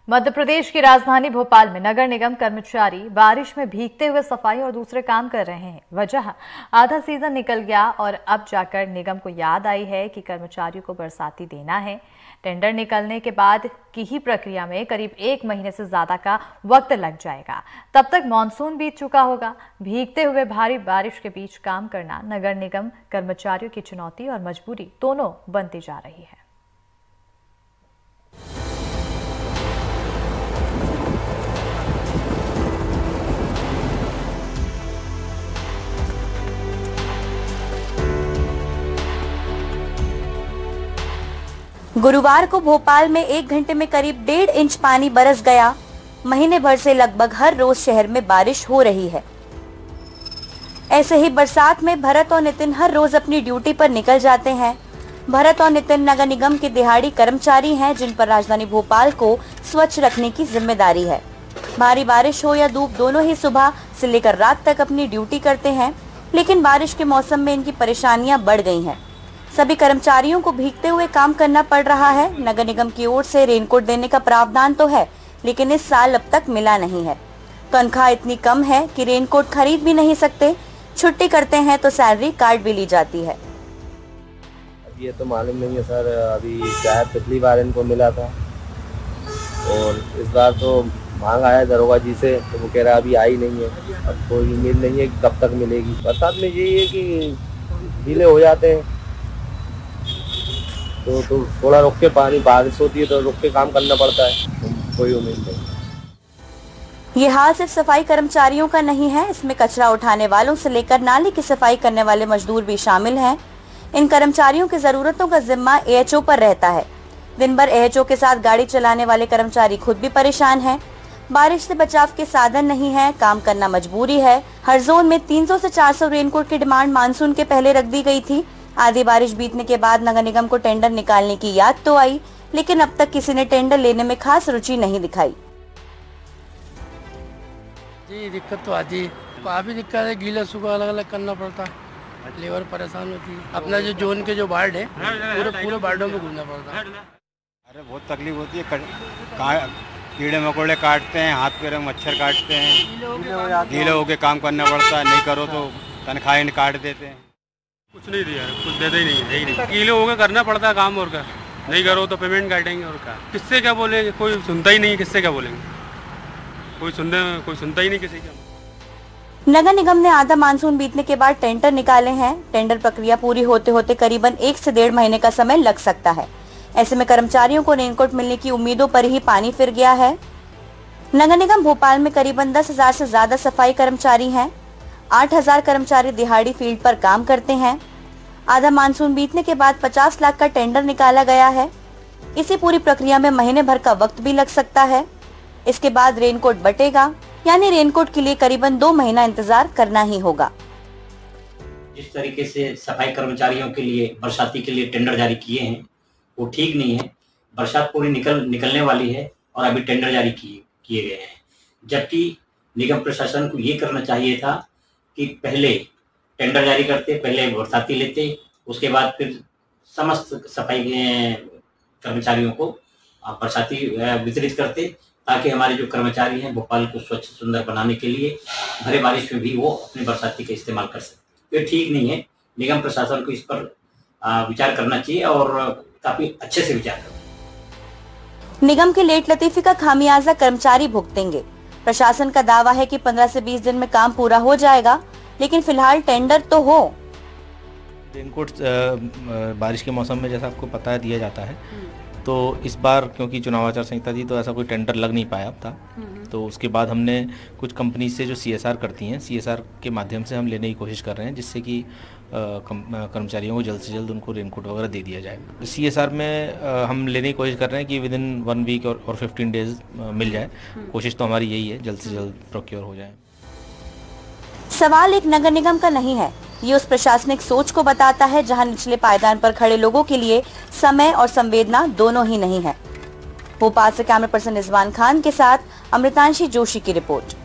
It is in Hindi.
मध्य प्रदेश की राजधानी भोपाल में नगर निगम कर्मचारी बारिश में भीगते हुए सफाई और दूसरे काम कर रहे हैं। वजह आधा सीजन निकल गया और अब जाकर निगम को याद आई है कि कर्मचारियों को बरसाती देना है। टेंडर निकलने के बाद की ही प्रक्रिया में करीब 1 महीने से ज्यादा का वक्त लग जाएगा। तब तक मानसून बीत चुका होगा। भीगते हुए भारी बारिश के बीच काम करना नगर निगम कर्मचारियों की चुनौती और मजबूरी दोनों बनती जा रही है। गुरुवार को भोपाल में 1 घंटे में करीब 1.5 इंच पानी बरस गया। महीने भर से लगभग हर रोज शहर में बारिश हो रही है। ऐसे ही बरसात में भरत और नितिन हर रोज अपनी ड्यूटी पर निकल जाते हैं। भरत और नितिन नगर निगम के दिहाड़ी कर्मचारी हैं, जिन पर राजधानी भोपाल को स्वच्छ रखने की जिम्मेदारी है। भारी बारिश हो या धूप, दोनों ही सुबह से लेकर रात तक अपनी ड्यूटी करते हैं, लेकिन बारिश के मौसम में इनकी परेशानियां बढ़ गई हैं। सभी कर्मचारियों को भीगते हुए काम करना पड़ रहा है। नगर निगम की ओर से रेनकोट देने का प्रावधान तो है, लेकिन इस साल अब तक मिला नहीं है। तनख्वाह इतनी कम है कि रेनकोट खरीद भी नहीं सकते। छुट्टी करते हैं तो सैलरी कार्ड भी ली जाती है। ये तो मालूम नहीं है सर, अभी शायद पिछली बार इनको मिला था और इस बार तो मांग आया दरोगा जी से, तो वो कह रहा अभी आई नहीं है। अब कोई उम्मीद नहीं है कि कब तक मिलेगी। बरसात में यही है कि ढीले हो जाते हैं, तो थोड़ा रुक के पानी बारिश होती है तो रुक के काम करना पड़ता है। कोई उम्मीद नहीं। ये हाल सिर्फ सफाई कर्मचारियों का नहीं है, इसमें कचरा उठाने वालों से लेकर नाले की सफाई करने वाले मजदूर भी शामिल हैं। इन कर्मचारियों की जरूरतों का जिम्मा एएचओ पर रहता है। दिन भर एएचओ के साथ गाड़ी चलाने वाले कर्मचारी खुद भी परेशान हैं। बारिश से बचाव के साधन नहीं है, काम करना मजबूरी है। हर जोन में 300 से 400 रेनकोट की डिमांड मानसून के पहले रख दी गई थी। आधी बारिश बीतने के बाद नगर निगम को टेंडर निकालने की याद तो आई, लेकिन अब तक किसी ने टेंडर लेने में खास रुचि नहीं दिखाई। जी दिक्कत तो आती है, काफी दिक्कत है। गीला सूखा अलग अलग करना पड़ता है, लेबर परेशान होती है। अपना जो जोन के जो वार्ड है पूरे वार्डों में घूमना पड़ता है। अरे बहुत तकलीफ होती है। कीड़े मकोड़े काटते हैं, हाथ पैर में मच्छर काटते हैं, गीले होके काम करना पड़ता है। नहीं करो तो तनख्वाहें काट देते हैं। कुछ नहीं दिया, कुछ देते ही नहीं। गीले होकर करना पड़ता है काम, और क्या नहीं करो तो पेमेंट काटेंगे। और क्या किससे क्या बोलेंगे, कोई सुनता ही नहीं। किससे क्या बोलेंगे, कोई सुनता ही नहीं किसी का। नगर निगम ने आधा मानसून बीतने के बाद टेंडर निकाले हैं। टेंडर प्रक्रिया पूरी होते होते करीबन 1 से 1.5 महीने का समय लग सकता है। ऐसे में कर्मचारियों को रेनकोट मिलने की उम्मीदों पर ही पानी फिर गया है। नगर निगम भोपाल में करीबन 10,000 से ज्यादा सफाई कर्मचारी हैं। 8,000 कर्मचारी दिहाड़ी फील्ड पर काम करते हैं। आधा मानसून बीतने के बाद 50 लाख का टेंडर निकाला गया है। इसी पूरी प्रक्रिया में महीने भर का वक्त भी लग सकता है। इसके बाद रेनकोट बटेगा, यानी रेनकोट के लिए करीबन 2 महीना इंतजार करना ही होगा। जिस तरीके से सफाई कर्मचारियों के लिए बरसाती के लिए टेंडर जारी किए हैं वो ठीक नहीं है। बरसात पूरी निकलने वाली है और अभी टेंडर जारी किए गए हैं, जबकि निगम प्रशासन को ये करना चाहिए था कि पहले टेंडर जारी करते, पहले बरसाती लेते, उसके बाद फिर समस्त सफाई कर्मचारियों को बरसाती वितरित करते, ताकि हमारे जो कर्मचारी हैं भोपाल को स्वच्छ सुंदर बनाने के लिए भरे बारिश में भी वो अपने बरसाती का इस्तेमाल कर सकते। ये ठीक नहीं है। निगम प्रशासन को इस पर विचार करना चाहिए और काफी अच्छे से विचार करना। निगम की लेट लतीफी का खामियाजा कर्मचारी भुगतेंगे। प्रशासन का दावा है कि 15 से 20 दिन में काम पूरा हो जाएगा, लेकिन फिलहाल टेंडर तो हो। रेनकोट बारिश के मौसम में जैसा आपको पता है दिया जाता है, तो इस बार क्योंकि चुनाव आचार संहिता थी तो ऐसा कोई टेंडर लग नहीं पाया था। तो उसके बाद हमने कुछ कंपनी से जो सीएसआर करती हैं, सीएसआर के माध्यम से हम लेने की कोशिश कर रहे हैं, जिससे कि कर्मचारियों को जल्द से जल्द उनको रेनकोट वगैरह दे दिया जाए। सीएसआर में हम लेने की कोशिश कर रहे हैं कि विदिन 1 वीक और 15 डेज मिल जाए। कोशिश तो हमारी यही है, जल्द से जल्द प्रोक्योर हो जाए। सवाल एक नगर निगम का नहीं है, ये उस प्रशासनिक सोच को बताता है जहां निचले पायदान पर खड़े लोगों के लिए समय और संवेदना दोनों ही नहीं है। भोपाल से कैमरा पर्सन रिजवान खान के साथ अमृतांशी जोशी की रिपोर्ट।